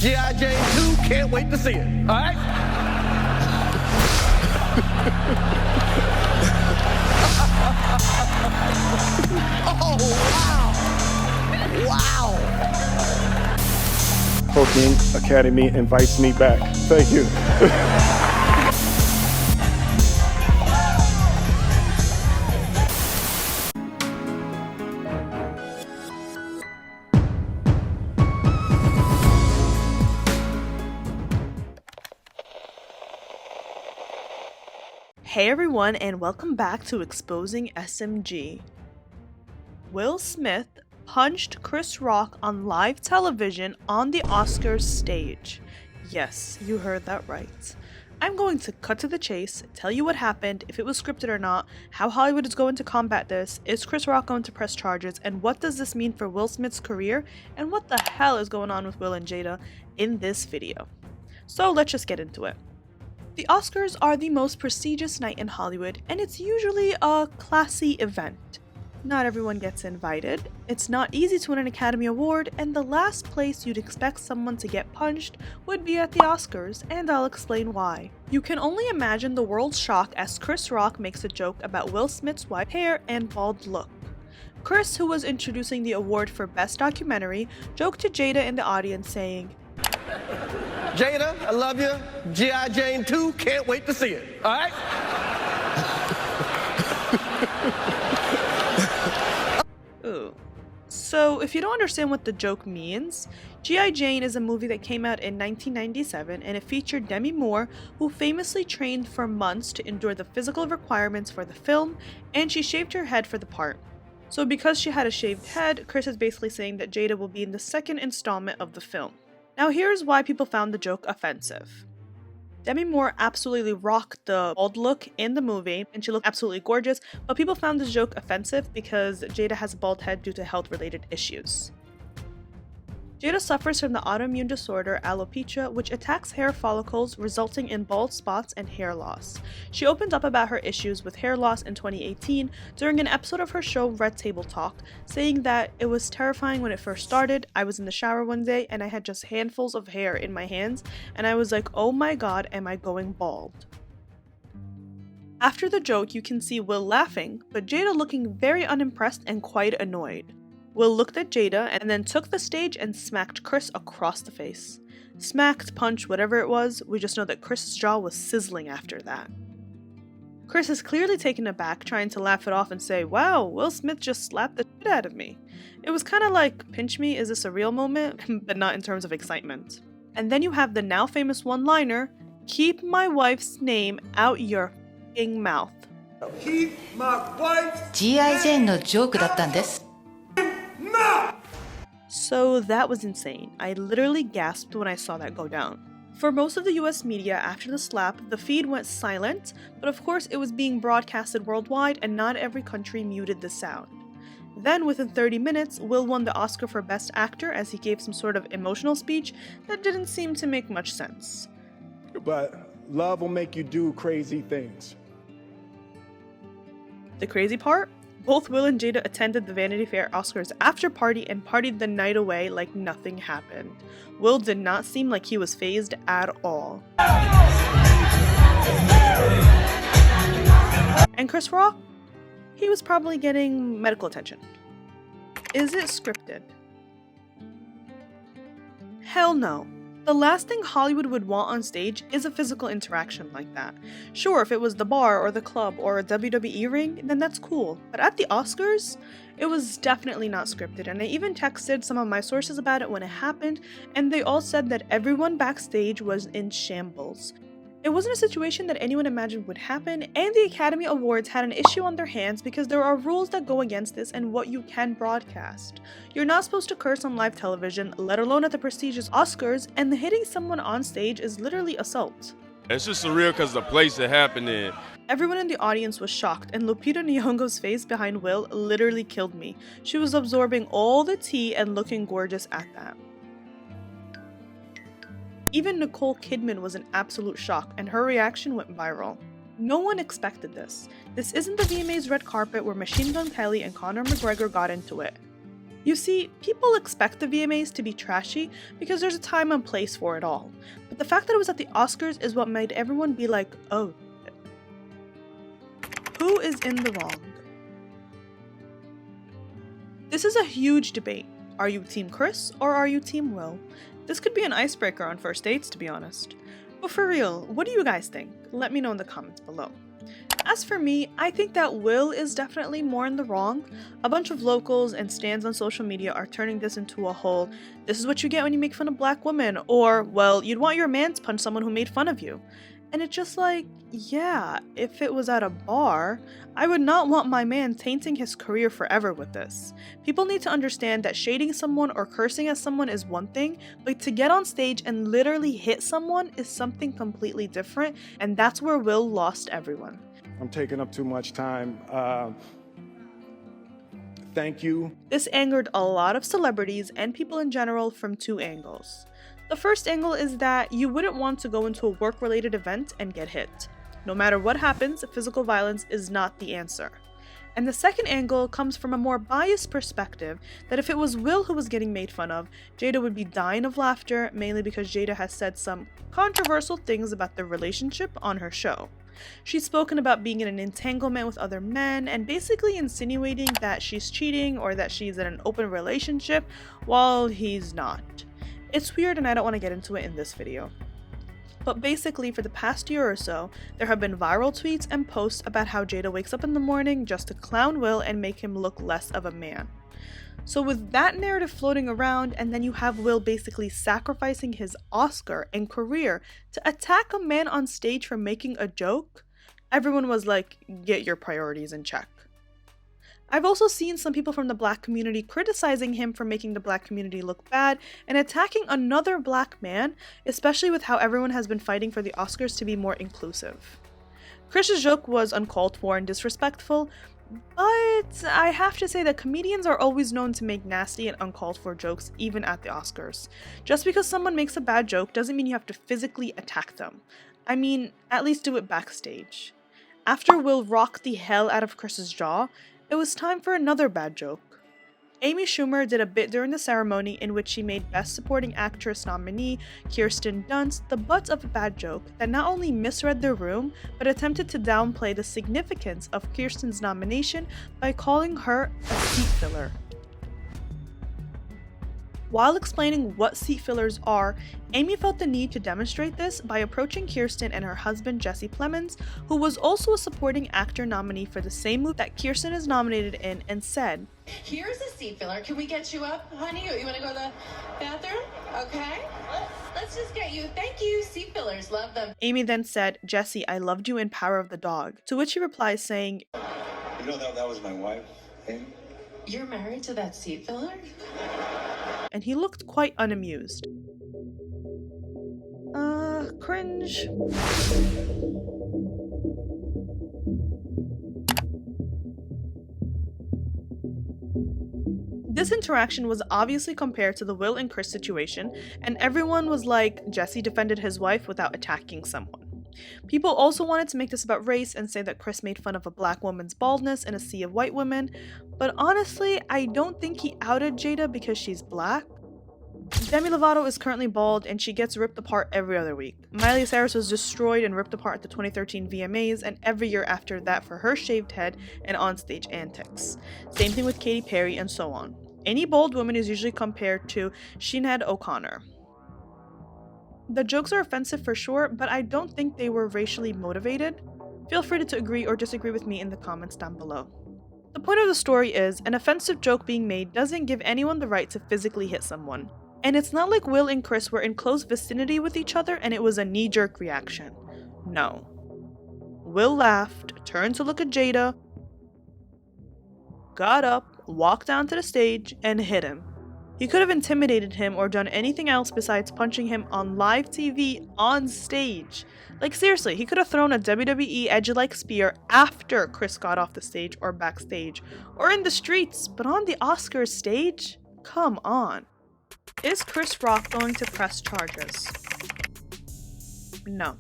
G.I. Jane 2, can't wait to see it. All right? Oh, wow. Wow. Cooking Academy invites me back. Thank you. Hey everyone, and welcome back to Exposing SMG. Will Smith punched Chris Rock on live television on the Oscars stage. Yes, you heard that right. I'm going to cut to the chase, tell you what happened, if it was scripted or not, how Hollywood is going to combat this, is Chris Rock going to press charges, and what does this mean for Will Smith's career, and what the hell is going on with Will and Jada in this video. So let's just get into it. The Oscars are the most prestigious night in Hollywood, and it's usually a classy event. Not everyone gets invited, it's not easy to win an Academy Award, and the last place you'd expect someone to get punched would be at the Oscars, and I'll explain why. You can only imagine the world's shock as Chris Rock makes a joke about Will Smith's white hair and bald look. Chris, who was introducing the award for Best Documentary, joked to Jada in the audience saying, Jada, I love you. G.I. Jane 2, can't wait to see it. All right? Ooh. So, if you don't understand what the joke means, G.I. Jane is a movie that came out in 1997 and it featured Demi Moore, who famously trained for months to endure the physical requirements for the film, and she shaved her head for the part. So because she had a shaved head, Chris is basically saying that Jada will be in the second installment of the film. Now here's why people found the joke offensive. Demi Moore absolutely rocked the bald look in the movie, and she looked absolutely gorgeous, but people found this joke offensive because Jada has a bald head due to health-related issues. Jada suffers from the autoimmune disorder alopecia, which attacks hair follicles, resulting in bald spots and hair loss. She opened up about her issues with hair loss in 2018 during an episode of her show Red Table Talk, saying that it was terrifying when it first started. I was in the shower one day and I had just handfuls of hair in my hands, and I was like, oh my god, am I going bald? After the joke, you can see Will laughing, but Jada looking very unimpressed and quite annoyed. Will looked at Jada and then took the stage and smacked Chris across the face. Smacked, punched, whatever it was, we just know that Chris's jaw was sizzling after that. Chris is clearly taken aback, trying to laugh it off and say, wow, Will Smith just slapped the shit out of me. It was kinda like, pinch me, is this a real moment? But not in terms of excitement. And then you have the now famous one-liner, keep my wife's name out your f***ing mouth. Keep my wife's G.I. Jane のジョークだったんです。 So that was insane. I literally gasped when I saw that go down. For most of the US media after the slap, the feed went silent, but of course it was being broadcasted worldwide and not every country muted the sound. Then within 30 minutes, Will won the Oscar for Best Actor as he gave some sort of emotional speech that didn't seem to make much sense. But love will make you do crazy things. The crazy part? Both Will and Jada attended the Vanity Fair Oscars after party and partied the night away like nothing happened. Will did not seem like he was fazed at all. And Chris Rock? He was probably getting medical attention. Is it scripted? Hell no. The last thing Hollywood would want on stage is a physical interaction like that. Sure, if it was the bar or the club or a WWE ring, then that's cool. But at the Oscars, it was definitely not scripted, and I even texted some of my sources about it when it happened, and they all said that everyone backstage was in shambles. It wasn't a situation that anyone imagined would happen, and the Academy Awards had an issue on their hands because there are rules that go against this and what you can broadcast. You're not supposed to curse on live television, let alone at the prestigious Oscars, and hitting someone on stage is literally assault. It's just surreal because the place it happened in. Everyone in the audience was shocked, and Lupita Nyong'o's face behind Will literally killed me. She was absorbing all the tea and looking gorgeous at that. Even Nicole Kidman was in absolute shock, and her reaction went viral. No one expected this. This isn't the VMA's red carpet where Machine Gun Kelly and Conor McGregor got into it. You see, people expect the VMAs to be trashy because there's a time and place for it all. But the fact that it was at the Oscars is what made everyone be like, oh. Who is in the wrong? This is a huge debate. Are you Team Chris or are you Team Will? This could be an icebreaker on first dates, to be honest. But for real, what do you guys think? Let me know in the comments below. As for me, I think that Will is definitely more in the wrong. A bunch of locals and stans on social media are turning this into a whole, this is what you get when you make fun of black women, or, well, you'd want your man to punch someone who made fun of you. And it's just like, yeah, if it was at a bar, I would not want my man tainting his career forever with this. People need to understand that shading someone or cursing at someone is one thing, but to get on stage and literally hit someone is something completely different, and that's where Will lost everyone. I'm taking up too much time. Thank you. This angered a lot of celebrities and people in general from two angles. The first angle is that you wouldn't want to go into a work-related event and get hit. No matter what happens, physical violence is not the answer. And the second angle comes from a more biased perspective that if it was Will who was getting made fun of, Jada would be dying of laughter, mainly because Jada has said some controversial things about their relationship on her show. She's spoken about being in an entanglement with other men and basically insinuating that she's cheating or that she's in an open relationship while he's not. It's weird and I don't want to get into it in this video. But basically, for the past year or so, there have been viral tweets and posts about how Jada wakes up in the morning just to clown Will and make him look less of a man. So with that narrative floating around, and then you have Will basically sacrificing his Oscar and career to attack a man on stage for making a joke, everyone was like, get your priorities in check. I've also seen some people from the black community criticizing him for making the black community look bad and attacking another black man, especially with how everyone has been fighting for the Oscars to be more inclusive. Chris's joke was uncalled for and disrespectful, but I have to say that comedians are always known to make nasty and uncalled for jokes even at the Oscars. Just because someone makes a bad joke doesn't mean you have to physically attack them. I mean, at least do it backstage. After Will rocked the hell out of Chris's jaw, it was time for another bad joke. Amy Schumer did a bit during the ceremony in which she made Best Supporting Actress nominee Kristen Dunst the butt of a bad joke that not only misread the room, but attempted to downplay the significance of Kirsten's nomination by calling her a seat filler. While explaining what seat fillers are, Amy felt the need to demonstrate this by approaching Kirsten and her husband Jesse Plemons, who was also a supporting actor nominee for the same movie that Kirsten is nominated in, and said, "Here's a seat filler. Can we get you up, honey? You want to go to the bathroom? Okay. Let's just get you. Thank you. Seat fillers. Love them." Amy then said, "Jesse, I loved you in Power of the Dog," to which he replies saying, "You know that was my wife, Amy? You're married to that seat filler?" And he looked quite unamused. Cringe. This interaction was obviously compared to the Will and Chris situation, and everyone was like, Jesse defended his wife without attacking someone. People also wanted to make this about race and say that Chris made fun of a black woman's baldness in a sea of white women, but honestly, I don't think he outed Jada because she's black. Demi Lovato is currently bald and she gets ripped apart every other week. Miley Cyrus was destroyed and ripped apart at the 2013 VMAs and every year after that for her shaved head and onstage antics. Same thing with Katy Perry and so on. Any bald woman is usually compared to Sinead O'Connor. The jokes are offensive for sure, but I don't think they were racially motivated. Feel free to agree or disagree with me in the comments down below. The point of the story is, an offensive joke being made doesn't give anyone the right to physically hit someone. And it's not like Will and Chris were in close vicinity with each other and it was a knee-jerk reaction. No. Will laughed, turned to look at Jada, got up, walked down to the stage, and hit him. He could have intimidated him or done anything else besides punching him on live TV on stage. Like seriously, he could have thrown a WWE edge-like spear after Chris got off the stage or backstage, or in the streets, but on the Oscars stage? Come on. Is Chris Rock going to press charges? No.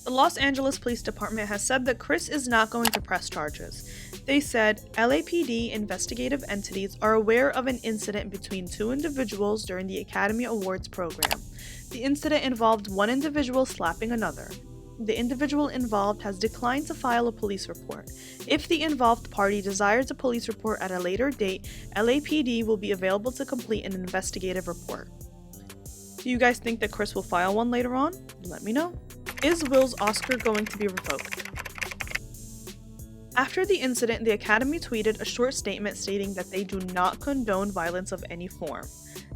The Los Angeles Police Department has said that Chris is not going to press charges. They said LAPD investigative entities are aware of an incident between two individuals during the Academy Awards program. The incident involved one individual slapping another. The individual involved has declined to file a police report. If the involved party desires a police report at a later date, LAPD will be available to complete an investigative report. Do you guys think that Chris will file one later on? Let me know. Is Will's Oscar going to be revoked? After the incident, the Academy tweeted a short statement stating that they do not condone violence of any form.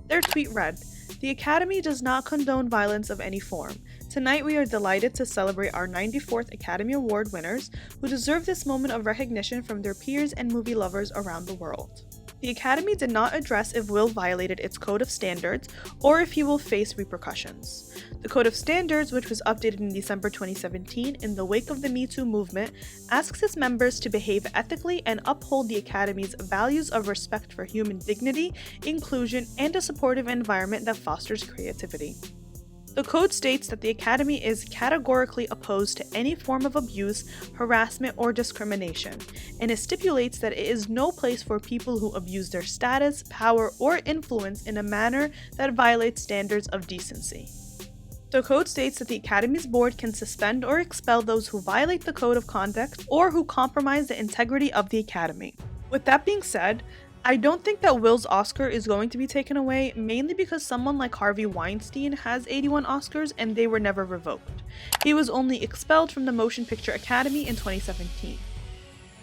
Their tweet read, "The Academy does not condone violence of any form. Tonight we are delighted to celebrate our 94th Academy Award winners who deserve this moment of recognition from their peers and movie lovers around the world." The Academy did not address if Will violated its Code of Standards or if he will face repercussions. The Code of Standards, which was updated in December 2017 in the wake of the Me Too movement, asks its members to behave ethically and uphold the Academy's values of respect for human dignity, inclusion, and a supportive environment that fosters creativity. The code states that the Academy is categorically opposed to any form of abuse, harassment, or discrimination, and it stipulates that it is no place for people who abuse their status, power, or influence in a manner that violates standards of decency. The code states that the Academy's board can suspend or expel those who violate the code of conduct or who compromise the integrity of the Academy. With that being said, I don't think that Will's Oscar is going to be taken away, mainly because someone like Harvey Weinstein has 81 Oscars and they were never revoked. He was only expelled from the Motion Picture Academy in 2017.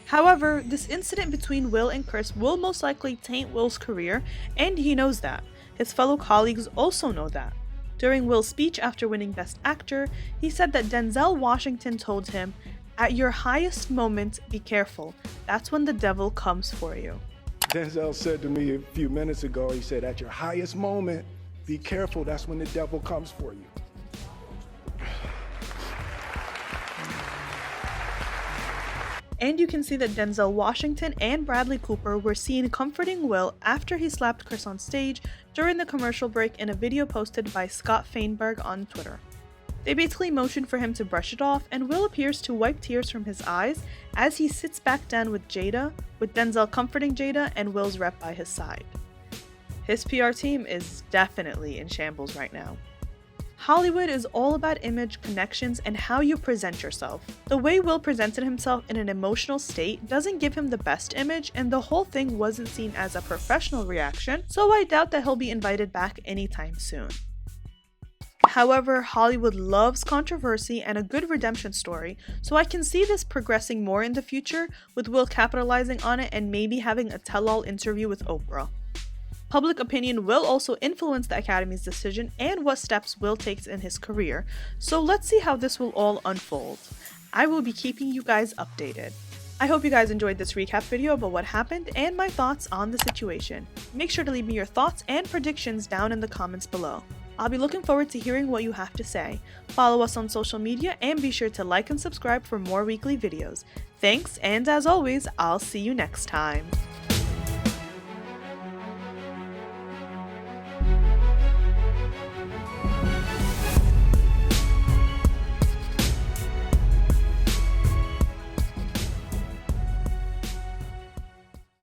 However, this incident between Will and Chris will most likely taint Will's career, and he knows that. His fellow colleagues also know that. During Will's speech after winning Best Actor, he said that Denzel Washington told him, "At your highest moment, be careful. That's when the devil comes for you." Denzel said to me a few minutes ago, he said, at your highest moment, be careful, that's when the devil comes for you. And you can see that Denzel Washington and Bradley Cooper were seen comforting Will after he slapped Chris on stage during the commercial break in a video posted by Scott Feinberg on Twitter. They basically motioned for him to brush it off, and Will appears to wipe tears from his eyes as he sits back down with Jada, with Denzel comforting Jada and Will's rep by his side. His PR team is definitely in shambles right now. Hollywood is all about image, connections, and how you present yourself. The way Will presented himself in an emotional state doesn't give him the best image, and the whole thing wasn't seen as a professional reaction, so I doubt that he'll be invited back anytime soon. However, Hollywood loves controversy and a good redemption story, so I can see this progressing more in the future, with Will capitalizing on it and maybe having a tell-all interview with Oprah. Public opinion will also influence the Academy's decision and what steps Will takes in his career, so let's see how this will all unfold. I will be keeping you guys updated. I hope you guys enjoyed this recap video about what happened and my thoughts on the situation. Make sure to leave me your thoughts and predictions down in the comments below. I'll be looking forward to hearing what you have to say. Follow us on social media and be sure to like and subscribe for more weekly videos. Thanks, and as always, I'll see you next time.